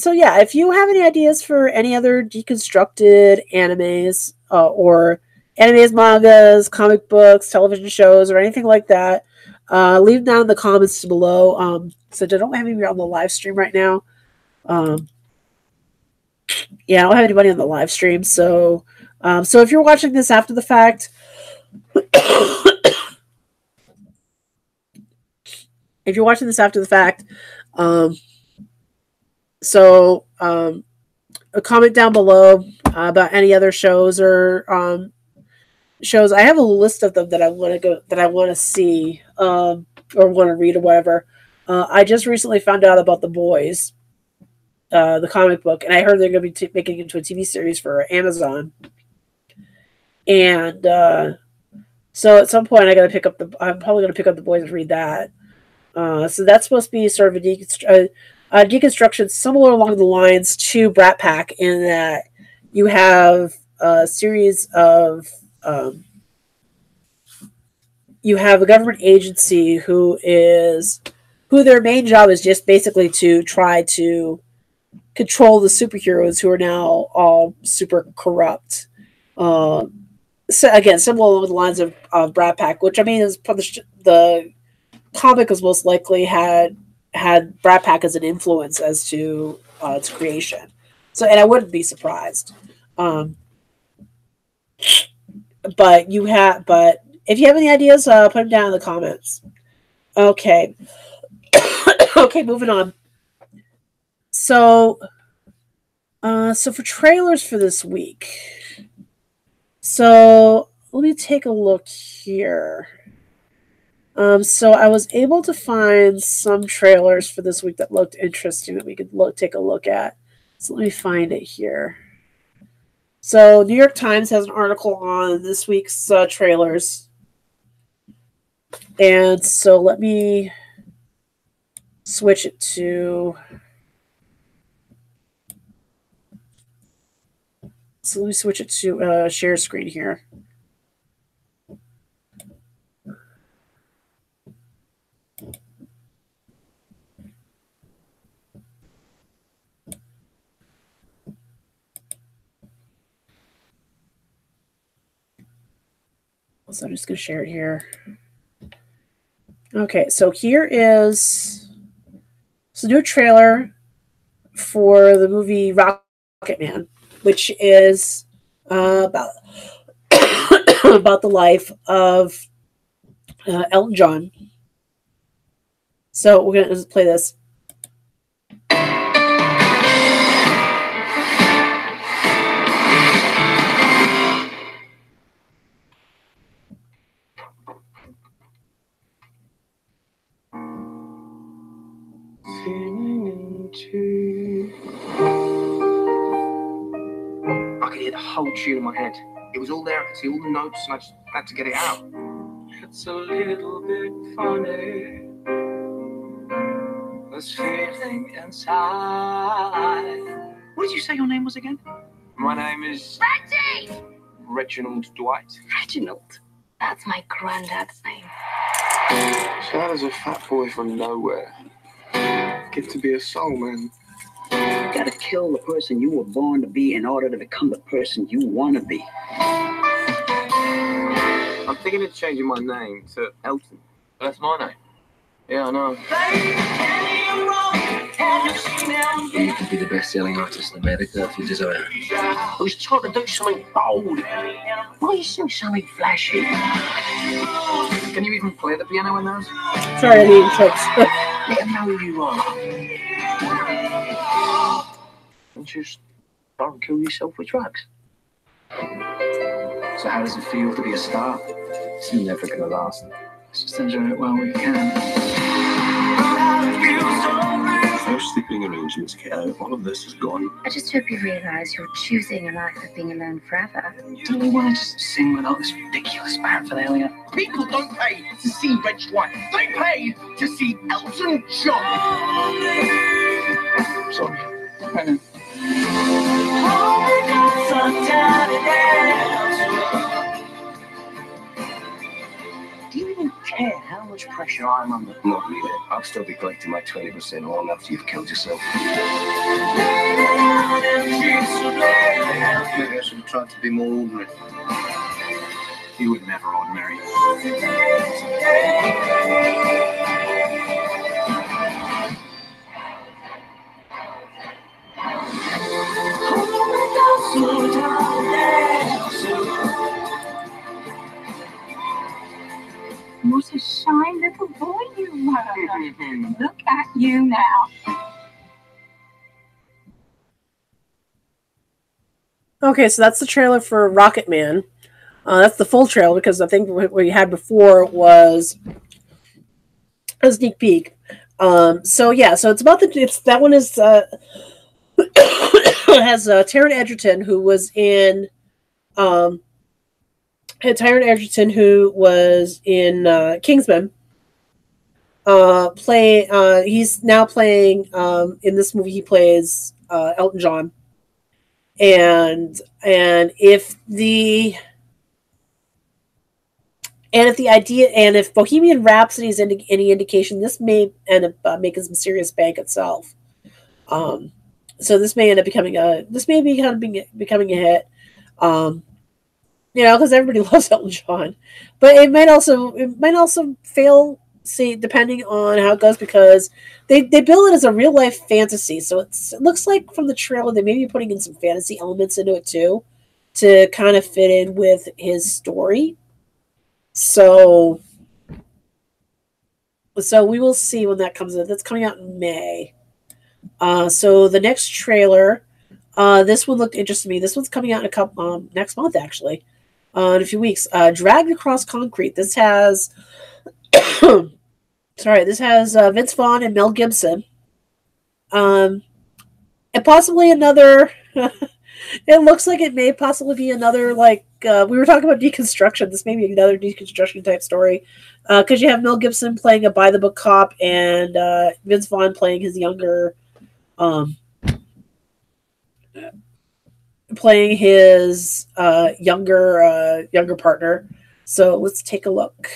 yeah, if you have any ideas for any other deconstructed animes or animes, mangas, comic books, television shows, or anything like that, leave them down in the comments below. So I don't have anybody on the live stream right now. Yeah, I don't have anybody on the live stream. So if you're watching this after the fact, comment down below about any other shows or shows. I have a list of them that I want to see or want to read or whatever. I just recently found out about The Boys, the comic book, and I heard they're going to be making it into a TV series for Amazon. And so at some point, I'm probably going to pick up The Boys and read that. So that's supposed to be sort of a deconstruction similar along the lines to Brat Pack, in that you have a series of you have a government agency who their main job is just basically to try to control the superheroes who are now all super corrupt. So again, similar along the lines of Brat Pack, which I mean is the comic was most likely had Brat Pack as an influence as to its creation. So, and I wouldn't be surprised. But if you have any ideas, put them down in the comments. Okay. Okay, moving on. So for trailers for this week. So let me take a look here. So I was able to find some trailers for this week that looked interesting that we could take a look at. So let me find it here. So New York Times has an article on this week's trailers. And so let me switch it to... So let me switch it to share screen here. So I'm just going to share it here. Okay, so here is a new trailer for the movie Rocketman, which is about about the life of Elton John. So we're going to play this. I could hear the whole tune in my head. It was all there. I could see all the notes, and I just had to get it out. It's a little bit funny, this feeling inside. What did you say your name was again? My name is... Reggie! Reginald Dwight. Reginald? That's my granddad's name. So how does a fat boy from nowhere get to be a soul man? You gotta kill the person you were born to be in order to become the person you want to be. I'm thinking of changing my name to Elton. That's my name. Yeah, I know. You can be the best-selling artist in America if you desire. I was trying to do something bold. Why are you doing something flashy? Can you even play the piano in those? Sorry, I need tropes. Let them know who you are. And just don't kill yourself with drugs. So how does it feel to be a star? It's never gonna last. Let's just enjoy it while we can. No sleeping arrangements, Kat. All of this is gone. I just hope you realise you're choosing a life of being alone forever. Do we want to just sing without this ridiculous paraphernalia? People don't pay to see Rich White. They pay to see Elton John. Sorry. I know. Do you even care how much pressure I'm under? Not really. I'll still be collecting my 20% long after you've killed yourself. Maybe I should have tried to be more ordinary. You were never ordinary. What a shy little boy you were. Look at you now. Okay, so that's the trailer for Rocket Man. That's the full trailer because I think what we had before was a sneak peek. So yeah, so it's about that one is has Taron Egerton who was in Kingsman. He's now playing in this movie. He plays Elton John, and if Bohemian Rhapsody is any indication, this may end up making some serious bank itself. So this may end up becoming a hit. Because everybody loves Elton John, but it might also fail. See, depending on how it goes, because they bill it as a real life fantasy. So it looks like from the trailer they may be putting in some fantasy elements into it too, to kind of fit in with his story. So we will see when that comes in. That's coming out in May. So the next trailer, this one looked interesting to me. This one's coming out in a couple next month actually. In a few weeks. Dragged Across Concrete. This has Vince Vaughn and Mel Gibson. And possibly another it looks like it may possibly be another, like we were talking about Deconstruction. This may be another Deconstruction type story. Because you have Mel Gibson playing a by the book cop and Vince Vaughn playing his younger younger partner. So let's take a look.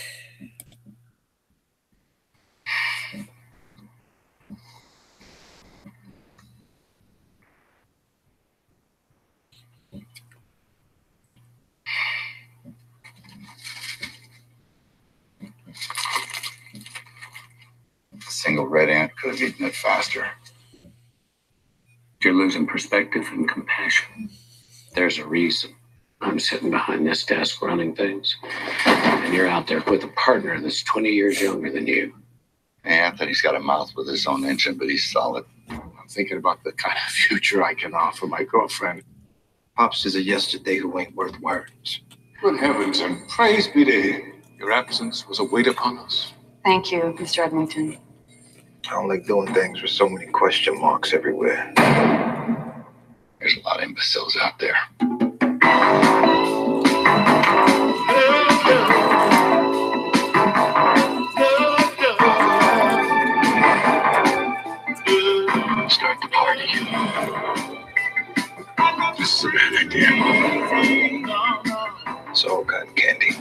A single red ant could have eaten it faster. You're losing perspective and compassion. There's a reason I'm sitting behind this desk running things, and you're out there with a partner that's 20 years younger than you. Anthony's got a mouth with his own engine, but he's solid. I'm thinking about the kind of future I can offer my girlfriend. Pops is a yesterday who ain't worth words. Good heavens, and praise be to him. Your absence was a weight upon us. Thank you, Mr. Edmonton. I don't like doing things with so many question marks everywhere. There's a lot of imbeciles out there. Start the party. This is a bad idea. It's all cotton candy.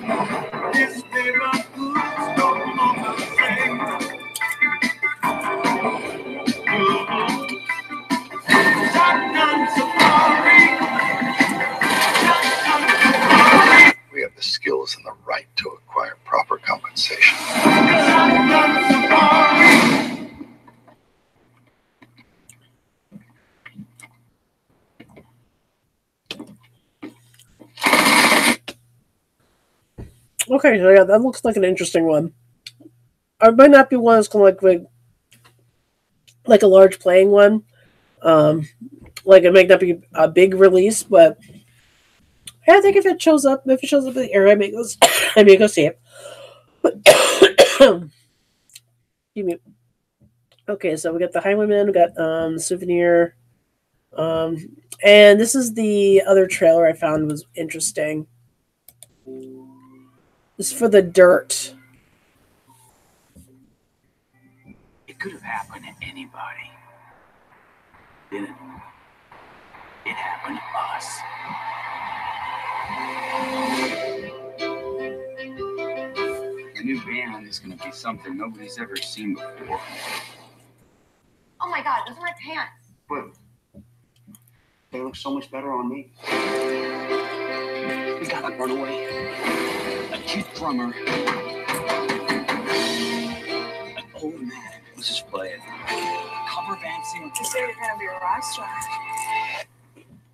We have the skills and the right to acquire proper compensation. Okay, so yeah, that looks like an interesting one. It might not be one that's kind of like a large playing one. Like it might not be a big release, but yeah, I think if it shows up in the area, I may go see it. Excuse me. Okay, so we got the Highwayman, we got Souvenir, and this is the other trailer I found was interesting. This is for The Dirt. It could have happened to anybody. Didn't it? It happened to us. The new band is going to be something nobody's ever seen before. Oh my God, those are my pants. Well, they look so much better on me. We got a runaway, a cute drummer, an old man. Let's just play it. Cover band singer. You say you're gonna be a rock star.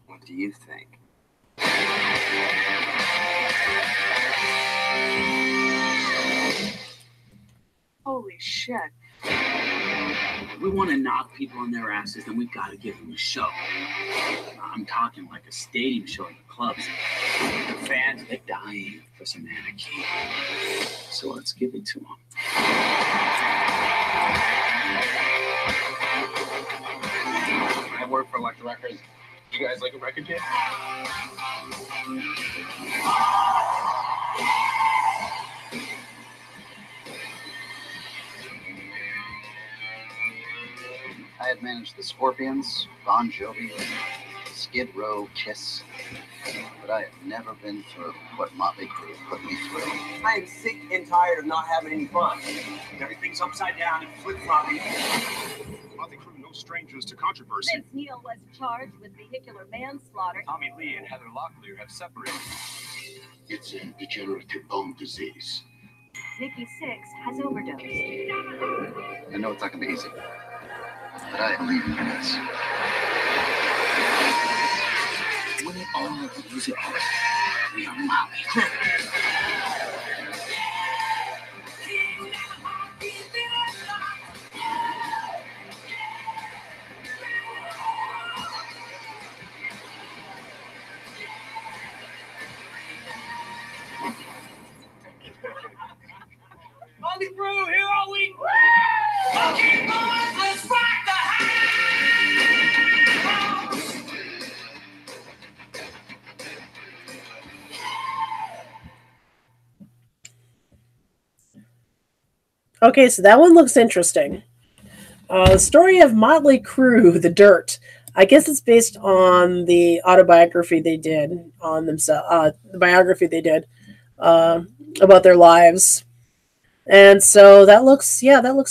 What do you think? Holy shit. If we want to knock people on their asses, then we've got to give them a show. I'm talking like a stadium show in the clubs. The fans, they're dying for some anarchy. So let's give it to them. I work for Electra Records. You guys like a record kit? I had managed the Scorpions, Bon Jovi, Skid Row, Kiss, but I have never been through what Motley Crue put me through. I am sick and tired of not having any fun. Everything's upside down and flip-flopping. Motley Crue, no strangers to controversy. Vince Neil was charged with vehicular manslaughter. Tommy Lee and Heather Locklear have separated. It's a degenerative bone disease. Nikki Sixx has overdosed. I know it's not going to be easy, but I believe in you guys. We are music. We are Motley Crue. Motley Crue, here all week. Okay, boys, let's rock the house. Okay, so that one looks interesting. The story of Motley Crue, The Dirt. I guess it's based on the autobiography they did on themselves, the biography they did about their lives. And so that looks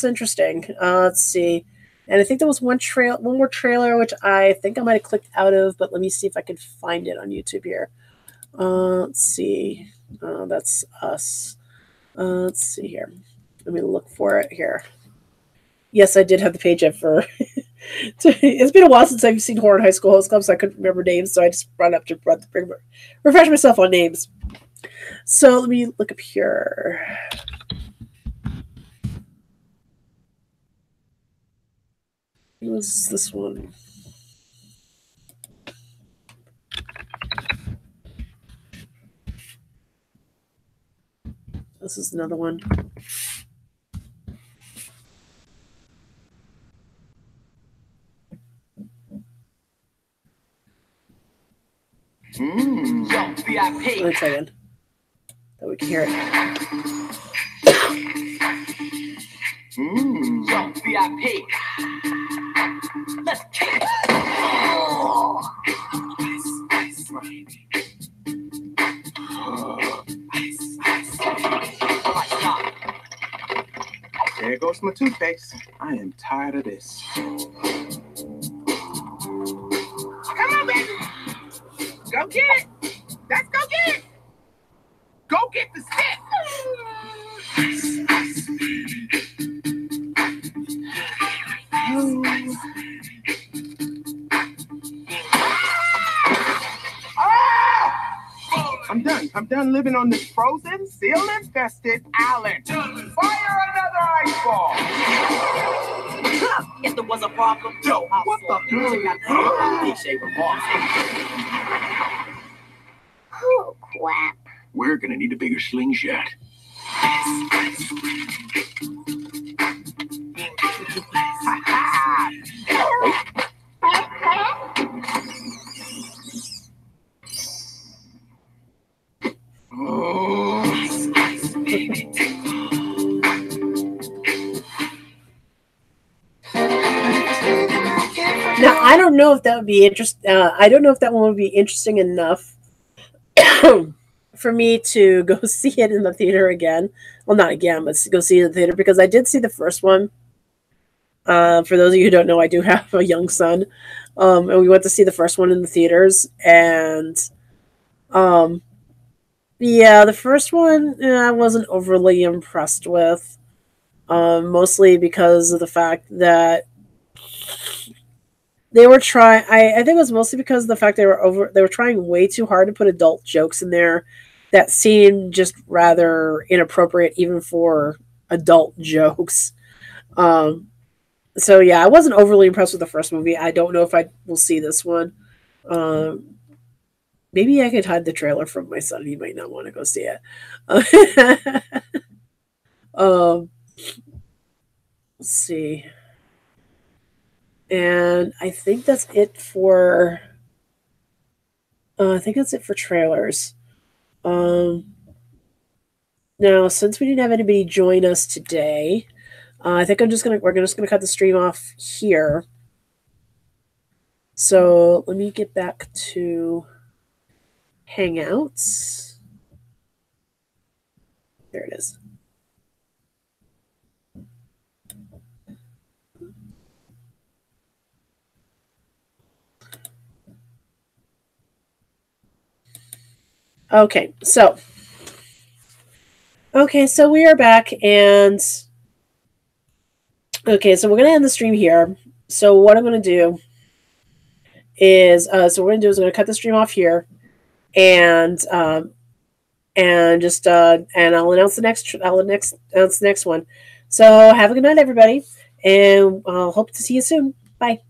interesting. Let's see. And I think there was one more trailer, which I think I might have clicked out of, but let me see if I can find it on YouTube here. Let's see. That's us. Let's see here. Let me look for it here. Yes, I did have the page up for. It's been a while since I've seen Horror in High School Host Club, so I couldn't remember names. So I just brought up to refresh myself on names. So let me look up here. What was this one? This is another one. Yo, VIP. Let's try again. That we can hear it. Yo, VIP. Let's kick it. Oh. There goes my toothpaste. I am tired of this. Come on, baby. Go get it. Let's go get it. Go get the stick. I'm done. I'm done living on this frozen, seal-infested island. Fire another ice ball. If there was a problem, Yo, what the? Oh, crap. We're gonna need a bigger slingshot. Now, I don't know if that would be I don't know if that one would be interesting enough for me to go see it in the theater again. Well, not again, but go see it in the theater, because I did see the first one. For those of you who don't know, I do have a young son, and we went to see the first one in the theaters, and yeah, the first one I wasn't overly impressed with, mostly because of the fact that they were trying. I think it was mostly because of the fact they were trying way too hard to put adult jokes in there that seemed just rather inappropriate, even for adult jokes. So yeah, I wasn't overly impressed with the first movie. I don't know if I will see this one. Maybe I could hide the trailer from my son. He might not want to go see it. Let's see. And I think that's it for. I think that's it for trailers. Now, since we didn't have anybody join us today, I think we're just gonna cut the stream off here. So let me get back to Hangouts. There it is. Okay, so we are back, and okay, so we're gonna end the stream here. So what I'm gonna do is, we're gonna cut the stream off here, and just and I'll announce the next one. So have a good night, everybody, and I'll hope to see you soon. Bye.